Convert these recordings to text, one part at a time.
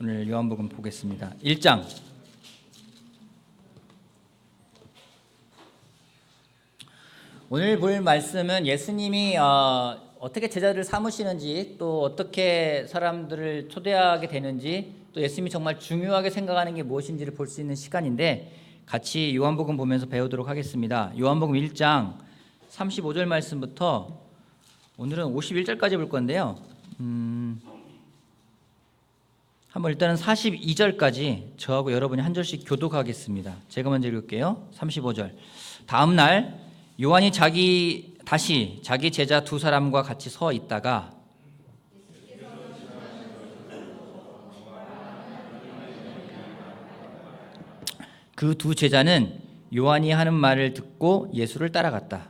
오늘 요한복음 보겠습니다. 1장. 오늘 볼 말씀은 예수님이 어떻게 제자들을 삼으시는지, 또 어떻게 사람들을 초대하게 되는지, 또 예수님이 정말 중요하게 생각하는 게 무엇인지를 볼 수 있는 시간인데, 같이 요한복음 보면서 배우도록 하겠습니다. 요한복음 1장 35절 말씀부터 오늘은 51절까지 볼 건데요. 한번 일단은 42절까지 저하고 여러분이 한 절씩 교독하겠습니다. 제가 먼저 읽을게요. 35절. 다음 날 요한이 다시 자기 제자 두 사람과 같이 서 있다가 그 두 제자는 요한이 하는 말을 듣고 예수를 따라갔다.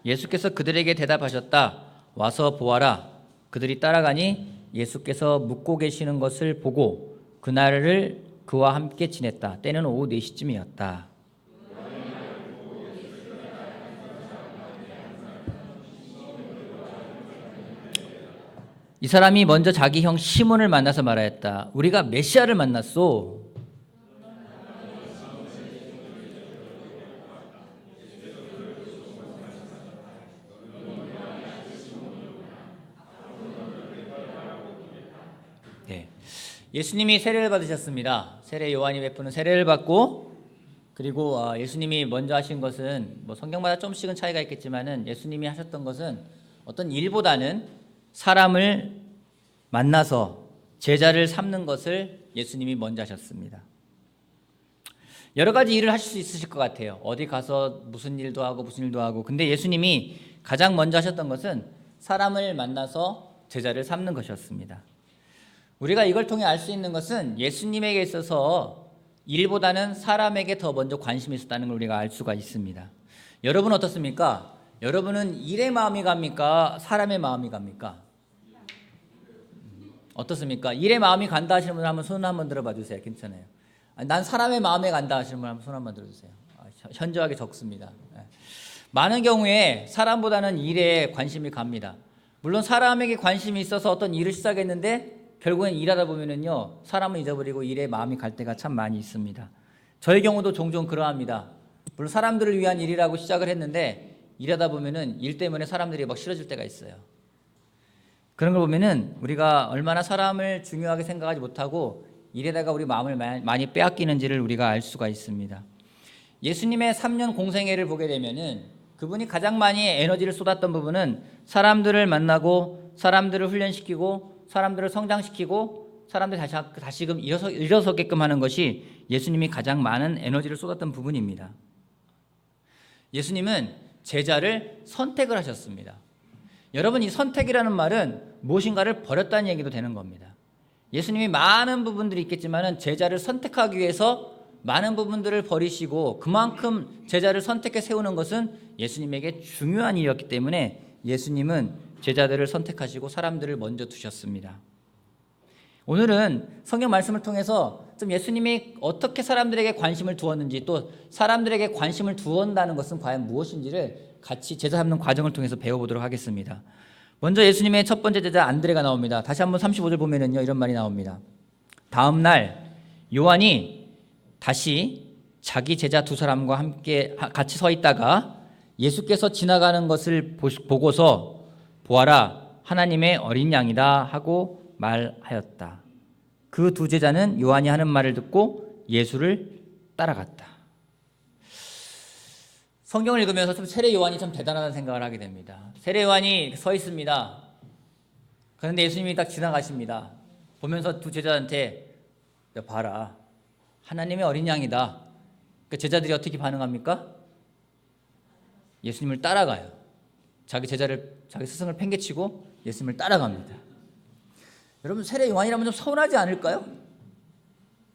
예수께서 그들에게 대답하셨다. 와서 보아라. 그들이 따라가니 예수께서 묵고 계시는 것을 보고 그날을 그와 함께 지냈다. 때는 오후 4시쯤이었다. 이 사람이 먼저 자기 형 시몬을 만나서 말하였다. 우리가 메시아를 만났소. 네. 예수님이 세례를 받으셨습니다. 세례 요한이 베푸는 세례를 받고, 그리고 예수님이 먼저 하신 것은 뭐 성경마다 조금씩은 차이가 있겠지만은 예수님이 하셨던 것은 어떤 일보다는 사람을 만나서 제자를 삼는 것을 예수님이 먼저 하셨습니다. 여러 가지 일을 하실 수 있으실 것 같아요. 어디 가서 무슨 일도 하고 무슨 일도 하고. 근데 예수님이 가장 먼저 하셨던 것은 사람을 만나서 제자를 삼는 것이었습니다. 우리가 이걸 통해 알 수 있는 것은 예수님에게 있어서 일보다는 사람에게 더 먼저 관심이 있었다는 걸 우리가 알 수가 있습니다. 여러분 어떻습니까? 여러분은 일의 마음이 갑니까? 사람의 마음이 갑니까? 어떻습니까? 일의 마음이 간다 하시는 분 한번 손 한번 들어봐 주세요. 괜찮아요. 난 사람의 마음에 간다 하시는 분 한번 손 한번 들어주세요. 현저하게 적습니다. 많은 경우에 사람보다는 일에 관심이 갑니다. 물론 사람에게 관심이 있어서 어떤 일을 시작했는데 결국엔 일하다 보면은요, 사람을 잊어버리고 일에 마음이 갈 때가 참 많이 있습니다. 저의 경우도 종종 그러합니다. 물론 사람들을 위한 일이라고 시작을 했는데 일하다 보면은 일 때문에 사람들이 막 싫어질 때가 있어요. 그런 걸 보면은 우리가 얼마나 사람을 중요하게 생각하지 못하고 일에다가 우리 마음을 많이 빼앗기는지를 우리가 알 수가 있습니다. 예수님의 3년 공생애를 보게 되면은 그분이 가장 많이 에너지를 쏟았던 부분은 사람들을 만나고 사람들을 훈련시키고 사람들을 성장시키고 사람들이 다시금 일어서게끔 하는 것이 예수님이 가장 많은 에너지를 쏟았던 부분입니다. 예수님은 제자를 선택을 하셨습니다. 여러분, 이 선택이라는 말은 무엇인가를 버렸다는 얘기도 되는 겁니다. 예수님이 많은 부분들이 있겠지만 제자를 선택하기 위해서 많은 부분들을 버리시고 그만큼 제자를 선택해 세우는 것은 예수님에게 중요한 일이었기 때문에 예수님은 제자들을 선택하시고 사람들을 먼저 두셨습니다. 오늘은 성경 말씀을 통해서 좀 예수님이 어떻게 사람들에게 관심을 두었는지, 또 사람들에게 관심을 두었다는 것은 과연 무엇인지를 같이 제자 삼는 과정을 통해서 배워보도록 하겠습니다. 먼저 예수님의 첫 번째 제자 안드레가 나옵니다. 다시 한번 35절 보면은요, 이런 말이 나옵니다. 다음 날 요한이 다시 자기 제자 두 사람과 함께 같이 서 있다가 예수께서 지나가는 것을 보고서 보아라, 하나님의 어린 양이다 하고 말하였다. 그 두 제자는 요한이 하는 말을 듣고 예수를 따라갔다. 성경을 읽으면서 좀 세례 요한이 참 대단하다는 생각을 하게 됩니다. 세례 요한이 서 있습니다. 그런데 예수님이 딱 지나가십니다. 보면서 두 제자한테 봐라, 하나님의 어린 양이다. 그 제자들이 어떻게 반응합니까? 예수님을 따라가요. 자기 스승을 팽개치고 예수님을 따라갑니다. 여러분, 세례 요한이라면 좀 서운하지 않을까요?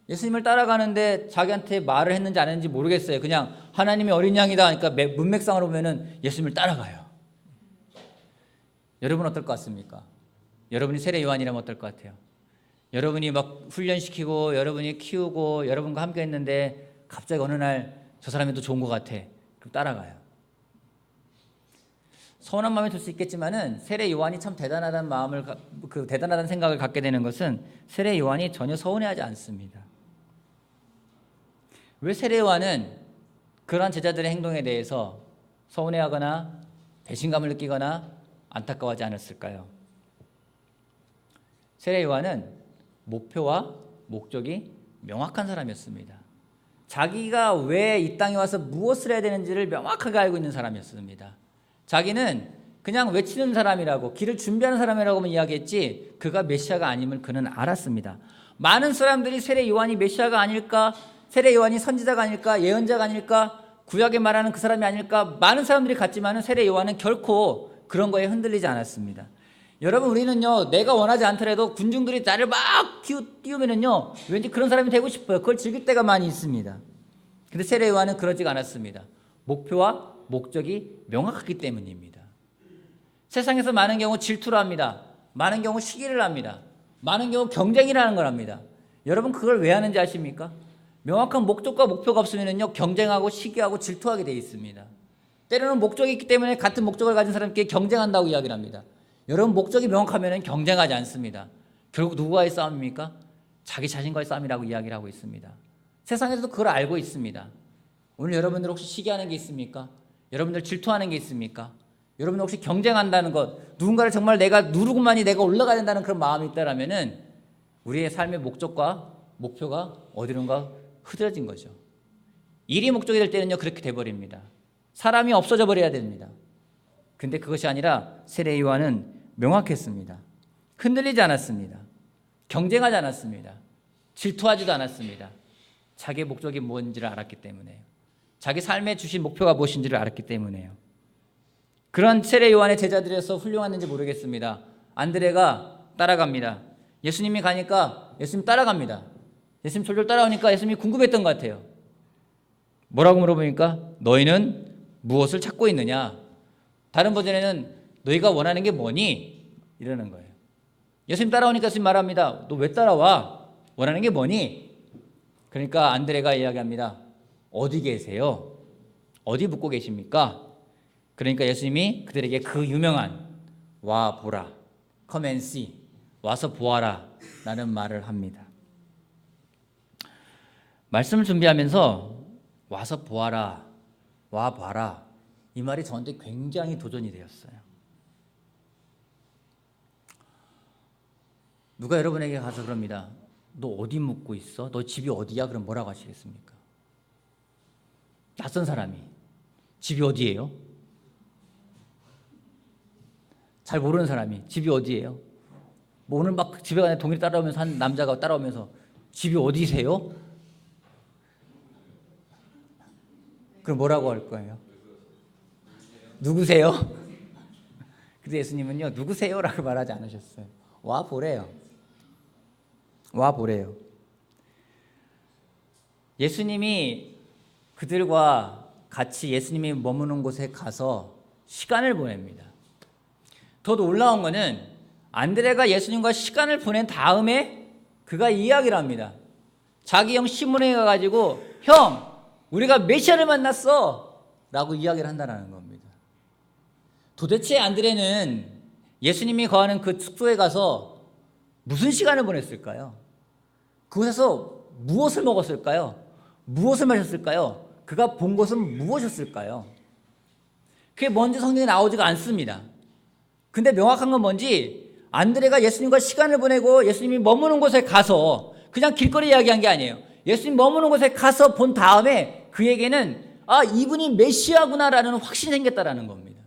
예수님을 따라가는데 자기한테 말을 했는지 안 했는지 모르겠어요. 그냥 하나님의 어린 양이다. 그러니까 문맥상으로 보면은 예수님을 따라가요. 여러분 어떨 것 같습니까? 여러분이 세례 요한이라면 어떨 것 같아요? 여러분이 막 훈련시키고 여러분이 키우고 여러분과 함께 했는데 갑자기 어느 날 저 사람이 더 좋은 것 같아. 그럼 따라가요. 서운한 마음이 들 수 있겠지만은 세례 요한이 참 대단하다는 마음을 대단하다는 생각을 갖게 되는 것은 세례 요한이 전혀 서운해하지 않습니다. 왜 세례 요한은 그러한 제자들의 행동에 대해서 서운해하거나 배신감을 느끼거나 안타까워하지 않았을까요? 세례 요한은 목표와 목적이 명확한 사람이었습니다. 자기가 왜 이 땅에 와서 무엇을 해야 되는지를 명확하게 알고 있는 사람이었습니다. 자기는 그냥 외치는 사람이라고, 길을 준비하는 사람이라고만 이야기했지 그가 메시아가 아님을 그는 알았습니다. 많은 사람들이 세례 요한이 메시아가 아닐까, 세례 요한이 선지자가 아닐까, 예언자가 아닐까, 구약에 말하는 그 사람이 아닐까, 많은 사람들이 갔지만 세례 요한은 결코 그런 거에 흔들리지 않았습니다. 여러분, 우리는요, 내가 원하지 않더라도 군중들이 나를 막 띄우면은요, 왠지 그런 사람이 되고 싶어요. 그걸 즐길 때가 많이 있습니다. 근데 세례 요한은 그러지가 않았습니다. 목표와 목적이 명확하기 때문입니다. 세상에서 많은 경우 질투를 합니다. 많은 경우 시기를 합니다. 많은 경우 경쟁이라는 걸 합니다. 여러분, 그걸 왜 하는지 아십니까? 명확한 목적과 목표가 없으면요, 경쟁하고 시기하고 질투하게 되어 있습니다. 때로는 목적이 있기 때문에 같은 목적을 가진 사람끼리 경쟁한다고 이야기를 합니다. 여러분, 목적이 명확하면 경쟁하지 않습니다. 결국 누구와의 싸움입니까? 자기 자신과의 싸움이라고 이야기를 하고 있습니다. 세상에서도 그걸 알고 있습니다. 오늘 여러분들 혹시 시기하는 게 있습니까? 여러분들 질투하는 게 있습니까? 여러분들 혹시 경쟁한다는 것, 누군가를 정말 내가 누르고만이 내가 올라가야 된다는 그런 마음이 있다라면은 우리의 삶의 목적과 목표가 어디론가 흐트러진 거죠. 일이 목적이 될 때는요, 그렇게 돼버립니다. 사람이 없어져 버려야 됩니다. 근데 그것이 아니라 세례 요한은 명확했습니다. 흔들리지 않았습니다. 경쟁하지 않았습니다. 질투하지도 않았습니다. 자기의 목적이 뭔지를 알았기 때문에요. 자기 삶에 주신 목표가 무엇인지를 알았기 때문에요. 그런 세례 요한의 제자들에서 훌륭했는지 모르겠습니다. 안드레가 따라갑니다. 예수님이 가니까 예수님 따라갑니다. 예수님 졸졸 따라오니까 예수님이 궁금했던 것 같아요. 뭐라고 물어보니까 너희는 무엇을 찾고 있느냐? 다른 버전에는 너희가 원하는 게 뭐니? 이러는 거예요. 예수님 따라오니까 예수님 말합니다. 너 왜 따라와? 원하는 게 뭐니? 그러니까 안드레가 이야기합니다. 어디 계세요? 어디 묵고 계십니까? 그러니까 예수님이 그들에게 그 유명한 와 보라, come and see, 와서 보아라 라는 말을 합니다. 말씀을 준비하면서 와서 보아라, 와 봐라, 이 말이 저한테 굉장히 도전이 되었어요. 누가 여러분에게 가서 그럽니다. 너 어디 묵고 있어? 너 집이 어디야? 그럼 뭐라고 하시겠습니까? 낯선 사람이 집이 어디예요? 잘 모르는 사람이 집이 어디예요? 뭐 오늘 막 집에 가는 동일 따라오면서 한 남자가 따라오면서 집이 어디세요? 그럼 뭐라고 할 거예요? 누구세요? 근데 예수님은요, 누구세요라고 말하지 않으셨어요. 와 보래요. 와 보래요. 예수님이 그들과 같이 예수님이 머무는 곳에 가서 시간을 보냅니다. 더 놀라운 거는 안드레가 예수님과 시간을 보낸 다음에 그가 이야기를 합니다. 자기 형 시몬에게 가가지고 형, 우리가 메시아를 만났어 라고 이야기를 한다는 겁니다. 도대체 안드레는 예수님이 거하는 그 숙소에 가서 무슨 시간을 보냈을까요? 그곳에서 무엇을 먹었을까요? 무엇을 마셨을까요? 그가 본 것은 무엇이었을까요? 그게 뭔지 성경에 나오지가 않습니다. 근데 명확한 건 뭔지 안드레가 예수님과 시간을 보내고 예수님이 머무는 곳에 가서 그냥 길거리 이야기한 게 아니에요. 예수님 머무는 곳에 가서 본 다음에 그에게는 아, 이분이 메시아구나라는 확신이 생겼다라는 겁니다.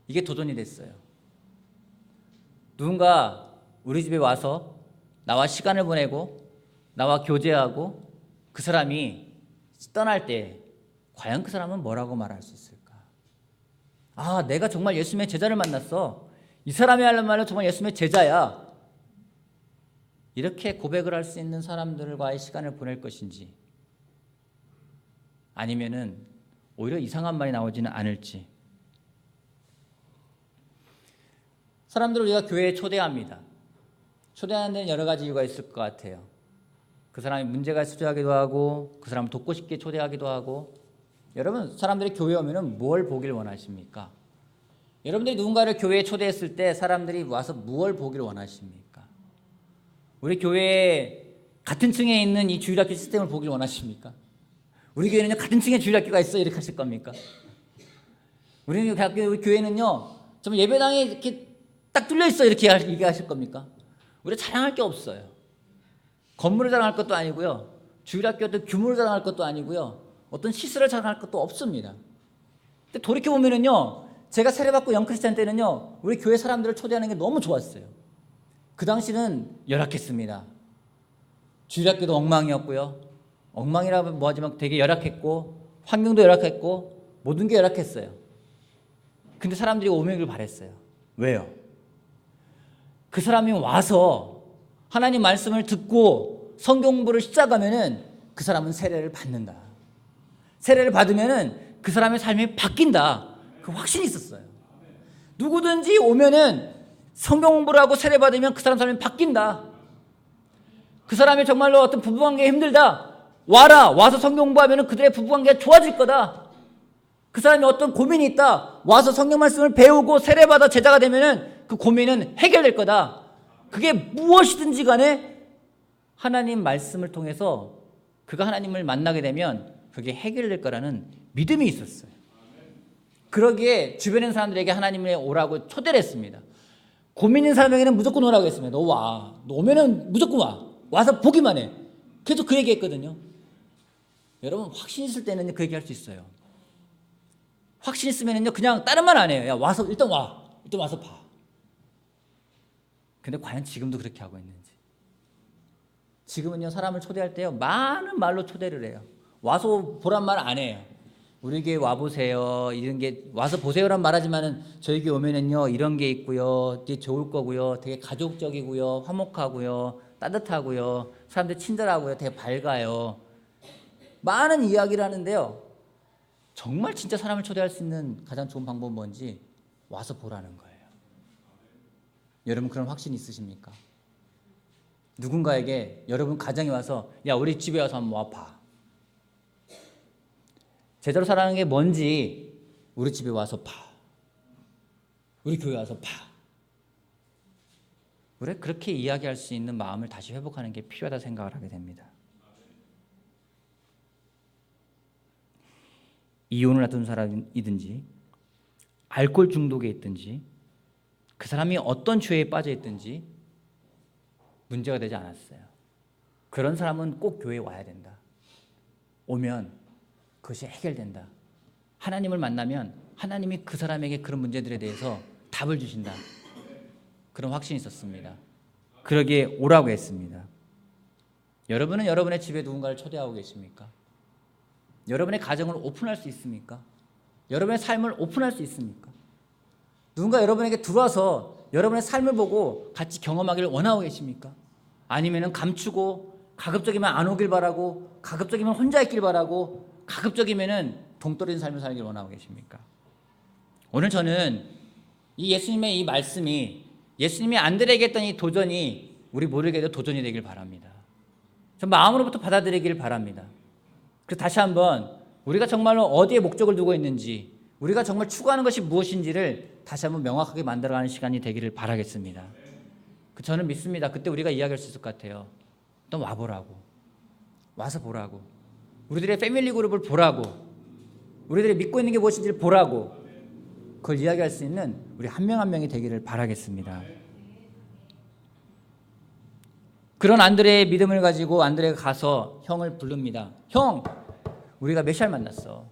이게 도전이 됐어요. 누군가 우리 집에 와서 나와 시간을 보내고 나와 교제하고 그 사람이 떠날 때 과연 그 사람은 뭐라고 말할 수 있을까? 아, 내가 정말 예수님의 제자를 만났어. 이 사람이 하는 말은 정말 예수님의 제자야. 이렇게 고백을 할 수 있는 사람들과의 시간을 보낼 것인지 아니면은 오히려 이상한 말이 나오지는 않을지. 사람들을 우리가 교회에 초대합니다. 초대하는 데는 여러 가지 이유가 있을 것 같아요. 그 사람이 문제가 초대하기도 하고 그 사람을 돕고 싶게 초대하기도 하고. 여러분, 사람들이 교회 오면은 뭘 보길 원하십니까? 여러분들이 누군가를 교회에 초대했을 때 사람들이 와서 무엇을 보길 원하십니까? 우리 교회에 같은 층에 있는 이 주일학교 시스템을 보길 원하십니까? 우리 교회는요, 같은 층에 주일학교가 있어, 이렇게 하실 겁니까? 우리 교회는요, 정말 예배당에 이렇게 딱 뚫려 있어, 이렇게 얘기하실 겁니까? 우리가 자랑할 게 없어요. 건물을 자랑할 것도 아니고요, 주일학교 어떤 규모를 자랑할 것도 아니고요, 어떤 시설을 자랑할 것도 없습니다. 근데 돌이켜보면은요, 제가 세례받고 영크리스찬 때는요, 우리 교회 사람들을 초대하는 게 너무 좋았어요. 그 당시는 열악했습니다. 주일학교도 엉망이었고요. 엉망이라면 뭐하지만 되게 열악했고, 환경도 열악했고, 모든 게 열악했어요. 근데 사람들이 오기를 바랬어요. 왜요? 그 사람이 와서 하나님 말씀을 듣고 성경 공부를 시작하면은 그 사람은 세례를 받는다. 세례를 받으면은 그 사람의 삶이 바뀐다. 그 확신이 있었어요. 누구든지 오면은 성경 공부를 하고 세례 받으면 그 사람 삶이 바뀐다. 그 사람이 정말로 어떤 부부관계가 힘들다. 와라. 와서 성경 공부하면은 그들의 부부관계가 좋아질 거다. 그 사람이 어떤 고민이 있다. 와서 성경 말씀을 배우고 세례 받아 제자가 되면은 그 고민은 해결될 거다. 그게 무엇이든지 간에 하나님 말씀을 통해서 그가 하나님을 만나게 되면 그게 해결될 거라는 믿음이 있었어요. 그러기에 주변에 있는 사람들에게 하나님의 오라고 초대를 했습니다. 고민 있는 사람에게는 무조건 오라고 했습니다. 너 와. 너 오면은 무조건 와. 와서 보기만 해. 계속 그 얘기 했거든요. 여러분, 확신 있을 때는 그 얘기 할 수 있어요. 확신 있으면은요, 그냥 다른 말 안 해요. 야, 와서, 일단 와. 일단 와서 봐. 근데 과연 지금도 그렇게 하고 있는지. 지금은요, 사람을 초대할 때요, 많은 말로 초대를 해요. 와서 보란 말 안 해요. 우리 교회 와보세요. 이런 게, 와서 보세요란 말하지만은 저희 교회 오면은요, 이런 게 있고요. 되게 좋을 거고요. 되게 가족적이고요. 화목하고요. 따뜻하고요. 사람들 친절하고요. 되게 밝아요. 많은 이야기를 하는데요. 정말 진짜 사람을 초대할 수 있는 가장 좋은 방법은 뭔지 와서 보라는 거예요. 여러분, 그런 확신이 있으십니까? 누군가에게 여러분 가정에 와서 야, 우리 집에 와서 한번 와봐. 제대로 살아가는 게 뭔지 우리 집에 와서 봐. 우리 교회 와서 봐. 그래? 그렇게 이야기할 수 있는 마음을 다시 회복하는 게 필요하다 생각을 하게 됩니다. 이혼을 앞둔 사람이든지 알코올 중독에 있든지 그 사람이 어떤 죄에 빠져 있든지 문제가 되지 않았어요. 그런 사람은 꼭 교회에 와야 된다. 오면 그것이 해결된다. 하나님을 만나면 하나님이 그 사람에게 그런 문제들에 대해서 답을 주신다. 그런 확신이 있었습니다. 그러기에 오라고 했습니다. 여러분은 여러분의 집에 누군가를 초대하고 계십니까? 여러분의 가정을 오픈할 수 있습니까? 여러분의 삶을 오픈할 수 있습니까? 누군가 여러분에게 들어와서 여러분의 삶을 보고 같이 경험하기를 원하고 계십니까? 아니면 감추고 가급적이면 안 오길 바라고 가급적이면 혼자 있길 바라고 가급적이면 동떨어진 삶을 살길 원하고 계십니까? 오늘 저는 이 예수님의 이 말씀이 예수님이 안드레에게 했던 이 도전이 우리 모두에게도 도전이 되길 바랍니다. 전 마음으로부터 받아들이길 바랍니다. 그래서 다시 한번 우리가 정말로 어디에 목적을 두고 있는지 우리가 정말 추구하는 것이 무엇인지를 다시 한번 명확하게 만들어가는 시간이 되기를 바라겠습니다. 저는 믿습니다. 그때 우리가 이야기할 수 있을 것 같아요. 또 와보라고. 와서 보라고. 우리들의 패밀리 그룹을 보라고. 우리들이 믿고 있는 게 무엇인지를 보라고. 그걸 이야기할 수 있는 우리 한 명 한 명이 되기를 바라겠습니다. 그런 안드레의 믿음을 가지고 안드레가 가서 형을 부릅니다. 형, 우리가 메시아를 만났어.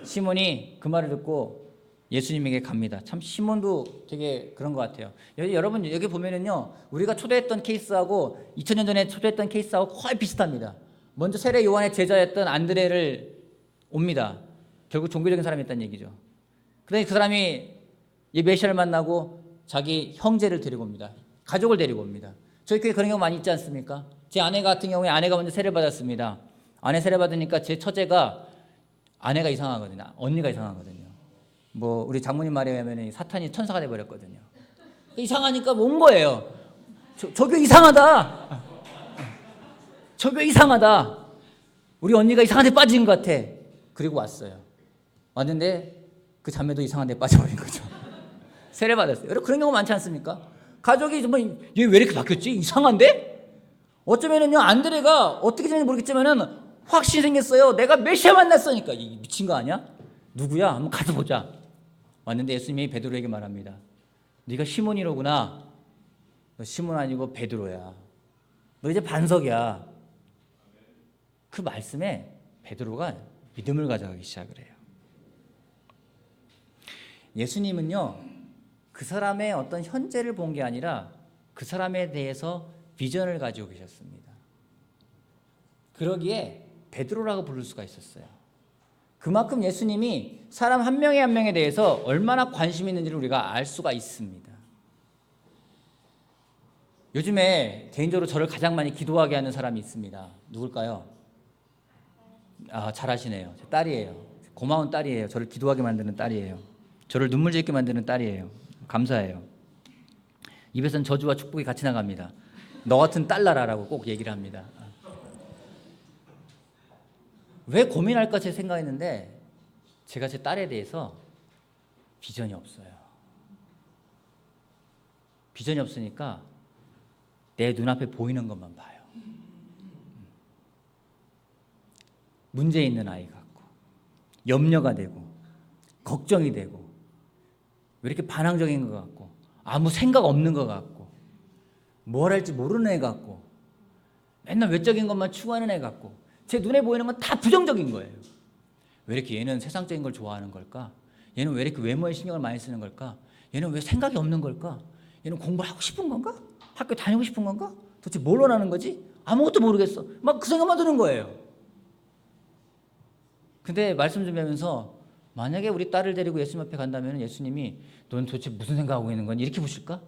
시몬이 그 말을 듣고 예수님에게 갑니다. 참 시몬도 되게 그런 것 같아요. 여러분 여기 보면은요, 우리가 초대했던 케이스하고 2000년 전에 초대했던 케이스하고 거의 비슷합니다. 먼저 세례 요한의 제자였던 안드레를 옵니다. 결국 종교적인 사람이었다는 얘기죠. 그다음에 그 사람이 이 메시아를 만나고 자기 형제를 데리고 옵니다. 가족을 데리고 옵니다. 저희 교회 그런 경우 많이 있지 않습니까? 제 아내 같은 경우에 아내가 먼저 세례 받았습니다. 아내 세례 받으니까 제 처제가 아내가 이상하거든요. 언니가 이상하거든요. 뭐 우리 장모님 말에 의하면 사탄이 천사가 돼버렸거든요. 이상하니까 온 거예요. 저게 이상하다. 저 왜 이상하다. 우리 언니가 이상한 데 빠진 것 같아. 그리고 왔어요. 왔는데 그 자매도 이상한 데 빠져버린 거죠. 세례받았어요. 여러분 그런 경우 많지 않습니까? 가족이 정말 얘 왜 이렇게 바뀌었지? 이상한데? 어쩌면은요 안드레가 어떻게 되는지 모르겠지만은 확신이 생겼어요. 내가 메시아 만났으니까. 이 미친 거 아니야? 누구야? 한번 가서 보자. 왔는데 예수님이 베드로에게 말합니다. 네가 시몬이로구나. 너 시몬 아니고 베드로야. 너 이제 반석이야. 그 말씀에 베드로가 믿음을 가져가기 시작을 해요. 예수님은요 그 사람의 어떤 현재를 본 게 아니라 그 사람에 대해서 비전을 가지고 계셨습니다. 그러기에 베드로라고 부를 수가 있었어요. 그만큼 예수님이 사람 한 명에 한 명에 대해서 얼마나 관심이 있는지를 우리가 알 수가 있습니다. 요즘에 개인적으로 저를 가장 많이 기도하게 하는 사람이 있습니다. 누굴까요? 잘하시네요. 제 딸이에요. 고마운 딸이에요. 저를 기도하게 만드는 딸이에요. 저를 눈물 짓게 만드는 딸이에요. 감사해요. 입에서는 저주와 축복이 같이 나갑니다. 너 같은 딸 나라라고 꼭 얘기를 합니다. 왜 고민할까 제 생각했는데 제가 제 딸에 대해서 비전이 없어요. 비전이 없으니까 내 눈앞에 보이는 것만 봐요. 문제 있는 아이 같고 염려가 되고 걱정이 되고 왜 이렇게 반항적인 것 같고 아무 생각 없는 것 같고 뭘 할지 모르는 애 같고 맨날 외적인 것만 추구하는 애 같고 제 눈에 보이는 건 다 부정적인 거예요. 왜 이렇게 얘는 세상적인 걸 좋아하는 걸까? 얘는 왜 이렇게 외모에 신경을 많이 쓰는 걸까? 얘는 왜 생각이 없는 걸까? 얘는 공부를 하고 싶은 건가? 학교 다니고 싶은 건가? 도대체 뭘 원하는 거지? 아무것도 모르겠어. 막 그 생각만 드는 거예요. 근데 말씀 준비하면서 만약에 우리 딸을 데리고 예수님 앞에 간다면 예수님이 넌 도대체 무슨 생각하고 있는 거니? 이렇게 보실까?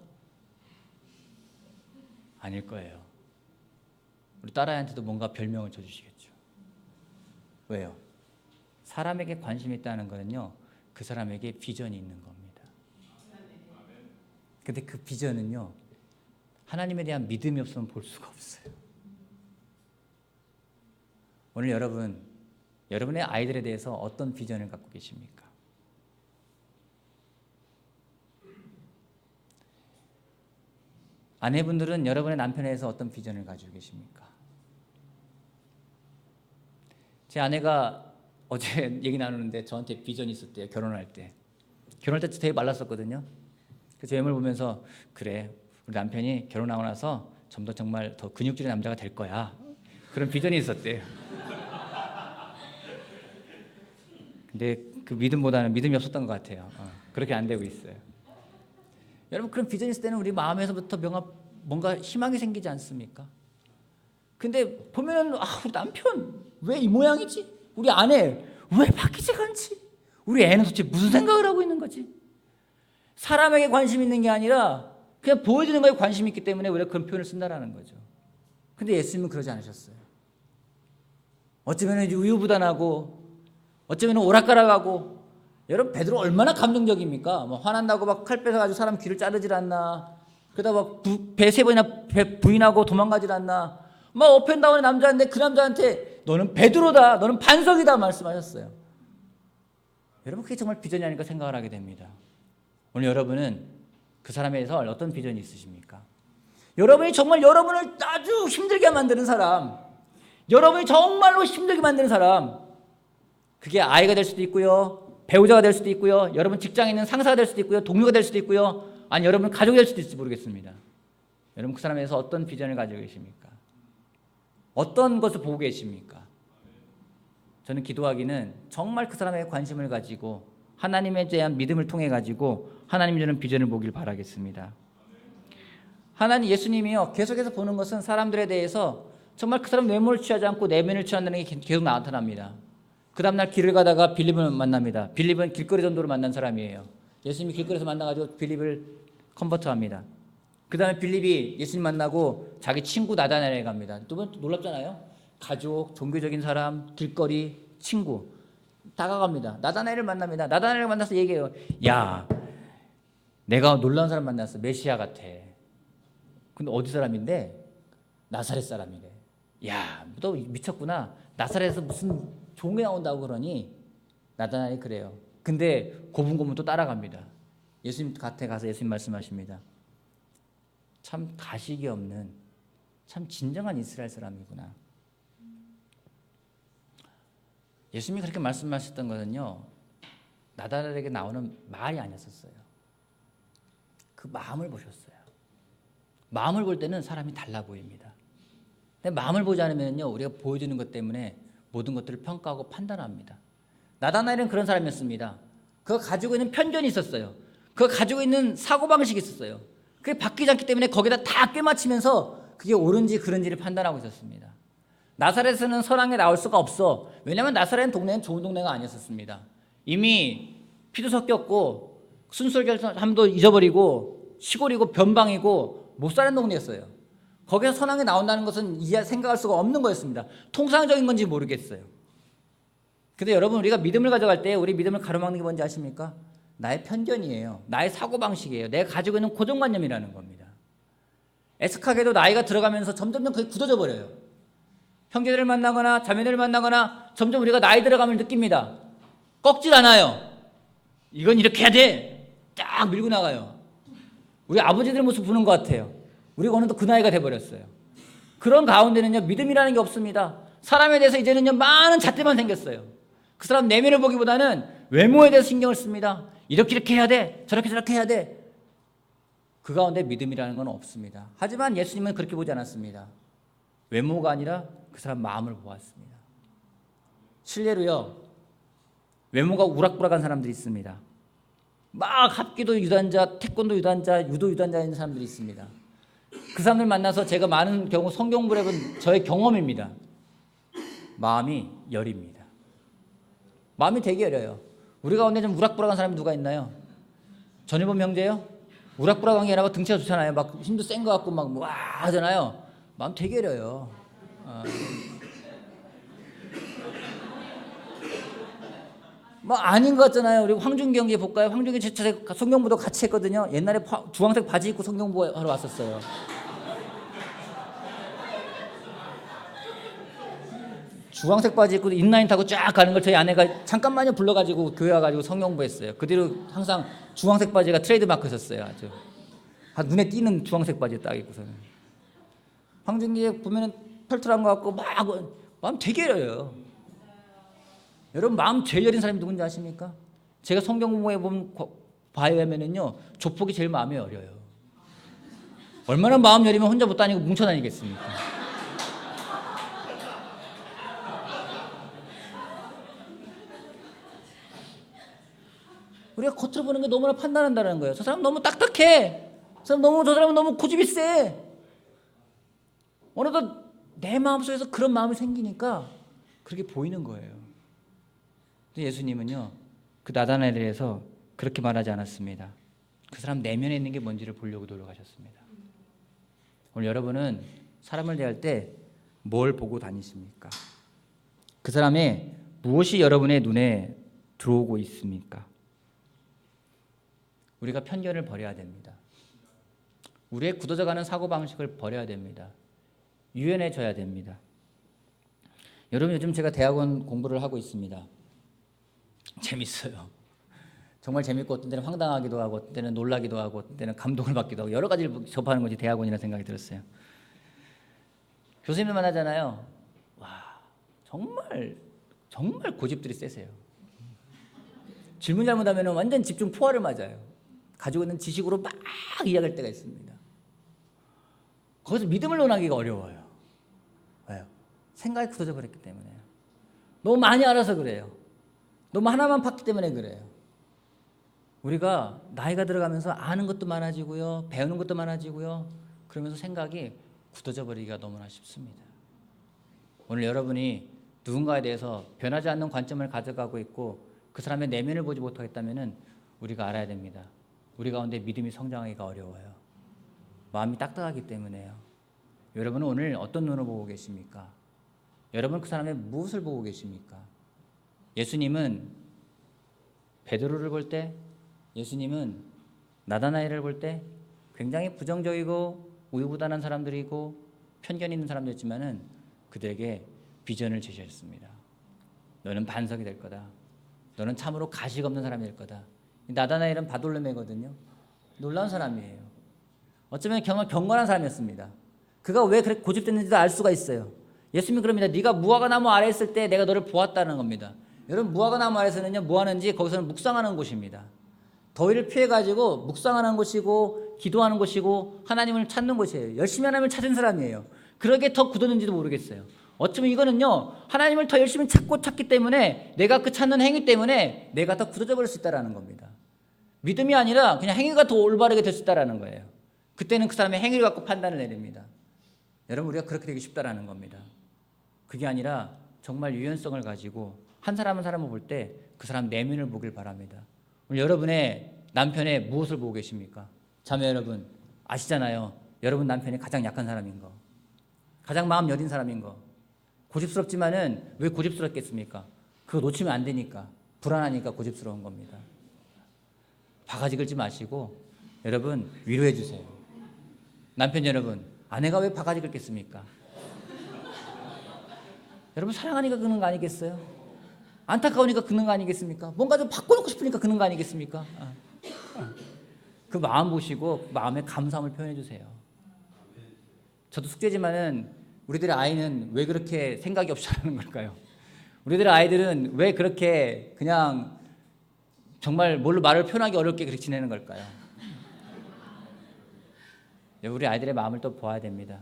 아닐 거예요. 우리 딸아이한테도 뭔가 별명을 줘주시겠죠. 왜요? 사람에게 관심이 있다는 거는요 그 사람에게 비전이 있는 겁니다. 근데 그 비전은요 하나님에 대한 믿음이 없으면 볼 수가 없어요. 오늘 여러분의 아이들에 대해서 어떤 비전을 갖고 계십니까? 아내분들은 여러분의 남편에 대해서 어떤 비전을 가지고 계십니까? 제 아내가 어제 얘기 나누는데 저한테 비전이 있었대요. 결혼할 때 되게 말랐었거든요. 그래서 외모를 보면서 그래 우리 남편이 결혼하고 나서 좀 더 정말 더 근육질의 남자가 될 거야. 그런 비전이 있었대요. 근데 그 믿음보다는 믿음이 없었던 것 같아요. 그렇게 안 되고 있어요. 여러분 그런 비전이 있을 때는 우리 마음에서부터 뭔가 희망이 생기지 않습니까? 근데 보면은 우리 남편 왜 이 모양이지? 우리 아내 왜 바뀌지가 않지? 우리 애는 도대체 무슨 생각을 하고 있는 거지? 사람에게 관심 있는 게 아니라 그냥 보여주는 거에 관심이 있기 때문에 우리가 그런 표현을 쓴다라는 거죠. 근데 예수님은 그러지 않으셨어요. 어쩌면 우유부단하고 어쩌면 오락가락하고 여러분 베드로 얼마나 감동적입니까? 뭐 화난다고 막 칼 뺏어가지고 사람 귀를 자르질 않나? 그러다 막 배 3번이나 부인하고 도망가질 않나? 막 업앤다운의 남자인데 그 남자한테 너는 베드로다, 너는 반석이다 말씀하셨어요. 여러분 그게 정말 비전이 아닐까 생각을 하게 됩니다. 오늘 여러분은 그 사람에 대해서 어떤 비전이 있으십니까? 여러분이 정말 여러분을 아주 힘들게 만드는 사람, 여러분이 정말로 힘들게 만드는 사람, 그게 아이가 될 수도 있고요, 배우자가 될 수도 있고요, 여러분 직장에 있는 상사가 될 수도 있고요, 동료가 될 수도 있고요, 아니 여러분 가족이 될 수도 있을지 모르겠습니다. 여러분 그 사람에 대해서 어떤 비전을 가지고 계십니까? 어떤 것을 보고 계십니까? 저는 기도하기는 정말 그 사람에게 관심을 가지고 하나님에 대한 믿음을 통해 가지고 하나님이 주는 비전을 보길 바라겠습니다. 예수님이요 계속해서 보는 것은 사람들에 대해서 정말 그 사람 외모를 취하지 않고 내면을 취한다는 게 계속 나타납니다. 그 다음날 길을 가다가 빌립을 만납니다. 빌립은 길거리 전도를 만난 사람이에요. 예수님이 길거리에서 만나가지고 빌립을 컨버트합니다. 그 다음에 빌립이 예수님 만나고 자기 친구 나다나엘에 갑니다. 두 번 놀랍잖아요. 가족, 종교적인 사람, 길거리, 친구 다가갑니다. 나다나엘을 만납니다. 나다나엘을 만나서 얘기해요. 야, 내가 놀라운 사람 만났어. 메시아 같아. 근데 어디 사람인데? 나사렛 사람이래. 야, 너 미쳤구나. 나사렛에서 무슨 좋은 게 나온다고 그러니? 나다나엘이 그래요. 근데 고분고분 또 따라갑니다. 예수님 곁에 가서 예수님 말씀하십니다. 참 가식이 없는 참 진정한 이스라엘 사람이구나. 예수님이 그렇게 말씀하셨던 것은요, 나다나엘에게 나오는 말이 아니었어요. 그 마음을 보셨어요. 마음을 볼 때는 사람이 달라 보입니다. 근데 마음을 보지 않으면요, 우리가 보여주는 것 때문에 모든 것들을 평가하고 판단합니다. 나다나엘은 그런 사람이었습니다. 그가 가지고 있는 편견이 있었어요. 그가 가지고 있는 사고방식이 있었어요. 그게 바뀌지 않기 때문에 거기다 다 꿰맞추면서 그게 옳은지 그른지를 판단하고 있었습니다. 나사렛에서는 선한 게 나올 수가 없어. 왜냐하면 나사렛 동네는 좋은 동네가 아니었습니다. 이미 피도 섞였고 순수결함도 잊어버리고 시골이고 변방이고 못 사는 동네였어요. 거기서 선한 게 나온다는 것은 생각할 수가 없는 거였습니다. 통상적인 건지 모르겠어요. 근데 여러분, 우리가 믿음을 가져갈 때 우리 믿음을 가로막는 게 뭔지 아십니까? 나의 편견이에요. 나의 사고방식이에요. 내가 가지고 있는 고정관념이라는 겁니다. 애석하게도 나이가 들어가면서 점점 그게 굳어져 버려요. 형제들을 만나거나 자매들을 만나거나 점점 우리가 나이 들어감을 느낍니다. 꺾질 않아요. 이건 이렇게 해야 돼. 딱 밀고 나가요. 우리 아버지들 모습 보는 것 같아요. 우리가 어느덧 그 나이가 돼버렸어요. 그런 가운데는요, 믿음이라는 게 없습니다. 사람에 대해서 이제는요, 많은 잣대만 생겼어요. 그 사람 내면을 보기보다는 외모에 대해서 신경을 씁니다. 이렇게 해야 돼. 저렇게 해야 돼. 그 가운데 믿음이라는 건 없습니다. 하지만 예수님은 그렇게 보지 않았습니다. 외모가 아니라 그 사람 마음을 보았습니다. 실례로요, 외모가 우락부락한 사람들이 있습니다. 막 합기도 유단자, 태권도 유단자, 유도 유단자인 사람들이 있습니다. 그 사람들 만나서 제가 많은 경우 성경 공부를 해본 저의 경험입니다. 마음이 여립니다. 마음이 되게 여려요. 우리 가운데 좀 우락부락한 사람이 누가 있나요? 전일범 형제요? 우락부락한 게 아니라 등치가 좋잖아요. 막 힘도 센 것 같고 막 와 하잖아요. 마음 되게 여려요. 뭐 아닌 것 같잖아요. 우리 황준기 형제 볼까요? 황준기 제 성경부도 같이 했거든요. 옛날에 주황색 바지 입고 성경부 하러 왔었어요. 주황색 바지 입고 인라인 타고 쫙 가는 걸 저희 아내가 잠깐만요 불러가지고 교회 와가지고 성경부 했어요. 그 뒤로 항상 주황색 바지가 트레이드 마크였어요. 아주 눈에 띄는 주황색 바지 딱 입고서는. 황준기 보면은 털털한 것 같고 막 마음 되게 여려요. 여러분, 마음 제일 여린 사람이 누군지 아십니까? 제가 성경 공부해 본 바에 하면은요, 조폭이 제일 마음이 여려요. 얼마나 마음 여리면 혼자 못 다니고 뭉쳐 다니겠습니까? 우리가 겉으로 보는 게 너무나 판단한다는 거예요. 저 사람 너무 딱딱해. 저 사람은 너무 고집이 세. 어느덧 내 마음속에서 그런 마음이 생기니까 그렇게 보이는 거예요. 예수님은요, 그 나다나엘에 대해서 그렇게 말하지 않았습니다. 그 사람 내면에 있는 게 뭔지를 보려고 노력하셨습니다. 오늘 여러분은 사람을 대할 때 뭘 보고 다니십니까? 그 사람의 무엇이 여러분의 눈에 들어오고 있습니까? 우리가 편견을 버려야 됩니다. 우리의 굳어져가는 사고방식을 버려야 됩니다. 유연해져야 됩니다. 여러분, 요즘 제가 대학원 공부를 하고 있습니다. 재밌어요. 정말 재밌고 어떤 때는 황당하기도 하고 어떤 때는 놀라기도 하고 어떤 때는 감동을 받기도 하고 여러 가지를 접하는 것이 대학원이라는 생각이 들었어요. 교수님들 만나잖아요. 와, 정말 고집들이 세세요. 질문 잘못하면 완전 집중 포화를 맞아요. 가지고 있는 지식으로 막 이야기할 때가 있습니다. 거기서 믿음을 논하기가 어려워요. 왜요? 생각이 굳어져 버렸기 때문에요. 너무 많이 알아서 그래요. 너무 하나만 팠기 때문에 그래요. 우리가 나이가 들어가면서 아는 것도 많아지고요, 배우는 것도 많아지고요, 그러면서 생각이 굳어져 버리기가 너무나 쉽습니다. 오늘 여러분이 누군가에 대해서 변하지 않는 관점을 가져가고 있고 그 사람의 내면을 보지 못하겠다면 우리가 알아야 됩니다. 우리 가운데 믿음이 성장하기가 어려워요. 마음이 딱딱하기 때문에요. 여러분은 오늘 어떤 눈을 보고 계십니까? 여러분 그 사람의 무엇을 보고 계십니까? 예수님은 베드로를 볼 때, 예수님은 나다나엘을 볼 때 굉장히 부정적이고 우유부단한 사람들이고 편견 있는 사람들이었지만은 그 그들에게 비전을 제시했습니다. 너는 반석이 될 거다. 너는 참으로 가식 없는 사람이 될 거다. 나다나엘은 바돌레메거든요. 놀라운 사람이에요. 어쩌면 경건한 사람이었습니다. 그가 왜 그렇게 고집됐는지도 알 수가 있어요. 예수님이 그럽니다. 네가 무화과 나무 아래에 있을 때 내가 너를 보았다는 겁니다. 여러분, 무화과 나무 아래에서는요, 뭐 하는지 거기서는 묵상하는 곳입니다. 더위를 피해가지고 묵상하는 곳이고 기도하는 곳이고 하나님을 찾는 곳이에요. 열심히 하나님을 찾은 사람이에요. 그러게 더 굳었는지도 모르겠어요. 어쩌면 이거는요, 하나님을 더 열심히 찾기 때문에, 내가 그 찾는 행위 때문에 내가 더 굳어져 버릴 수 있다는 겁니다. 믿음이 아니라 그냥 행위가 더 올바르게 될 수 있다는 거예요. 그때는 그 사람의 행위를 갖고 판단을 내립니다. 여러분, 우리가 그렇게 되기 쉽다라는 겁니다. 그게 아니라 정말 유연성을 가지고 한 사람 한 사람을 볼 때 그 사람 내면을 보길 바랍니다. 오늘 여러분의 남편의 무엇을 보고 계십니까? 자매 여러분, 아시잖아요. 여러분 남편이 가장 약한 사람인 거, 가장 마음 여린 사람인 거. 고집스럽지만은 왜 고집스럽겠습니까? 그거 놓치면 안 되니까, 불안하니까 고집스러운 겁니다. 바가지 긁지 마시고 여러분 위로해 주세요. 남편 여러분, 아내가 왜 바가지 긁겠습니까? 여러분 사랑하니까 그러는 거 아니겠어요? 안타까우니까 그러는 거 아니겠습니까? 뭔가 좀 바꿔놓고 싶으니까 그러는 거 아니겠습니까? 그 마음 보시고 그 마음의 감사함을 표현해 주세요. 저도 숙제지만은 우리들의 아이는 왜 그렇게 생각이 없이 자라는 걸까요? 우리들의 아이들은 왜 그렇게 그냥 정말 뭘로 말을 표현하기 어렵게 그렇게 지내는 걸까요? 우리 아이들의 마음을 또 보아야 됩니다.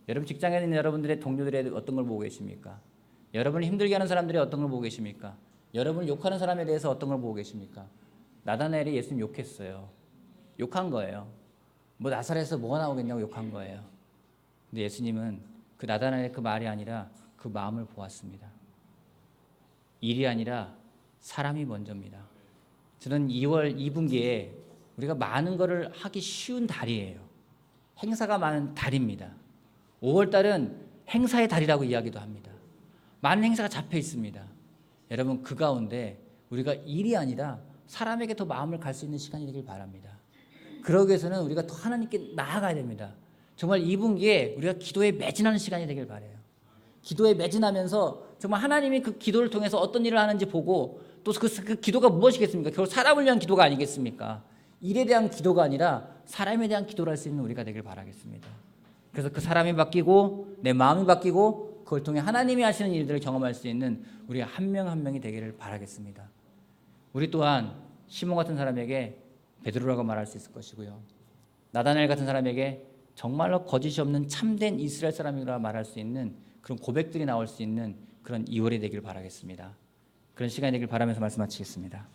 여러분 직장에 있는 여러분들의 동료들의 어떤 걸 보고 계십니까? 여러분을 힘들게 하는 사람들이 어떤 걸 보고 계십니까? 여러분을 욕하는 사람에 대해서 어떤 걸 보고 계십니까? 나다나엘이 예수님 욕했어요. 욕한 거예요. 뭐 나사렛에서 뭐가 나오겠냐고 욕한 거예요. 근데 예수님은 그 나다나엘의 그 말이 아니라 그 마음을 보았습니다. 일이 아니라 사람이 먼저입니다. 저는 2월 2분기에 우리가 많은 것을 하기 쉬운 달이에요. 행사가 많은 달입니다. 5월 달은 행사의 달이라고 이야기도 합니다. 많은 행사가 잡혀 있습니다. 여러분 그 가운데 우리가 일이 아니라 사람에게 더 마음을 갈 수 있는 시간이 되길 바랍니다. 그러기 위해서는 우리가 더 하나님께 나아가야 됩니다. 정말 2분기에 우리가 기도에 매진하는 시간이 되길 바라요. 기도에 매진하면서 정말 하나님이 그 기도를 통해서 어떤 일을 하는지 보고 또 그 기도가 무엇이겠습니까? 결국 사람을 위한 기도가 아니겠습니까? 일에 대한 기도가 아니라 사람에 대한 기도를 할 수 있는 우리가 되길 바라겠습니다. 그래서 그 사람이 바뀌고 내 마음이 바뀌고 그걸 통해 하나님이 하시는 일들을 경험할 수 있는 우리 한 명 한 명이 되기를 바라겠습니다. 우리 또한 시몬 같은 사람에게 베드로라고 말할 수 있을 것이고요. 나다나엘 같은 사람에게 정말로 거짓이 없는 참된 이스라엘 사람이라 말할 수 있는 그런 고백들이 나올 수 있는 그런 2월이 되기를 바라겠습니다. 그런 시간이 되길 바라면서 말씀 마치겠습니다.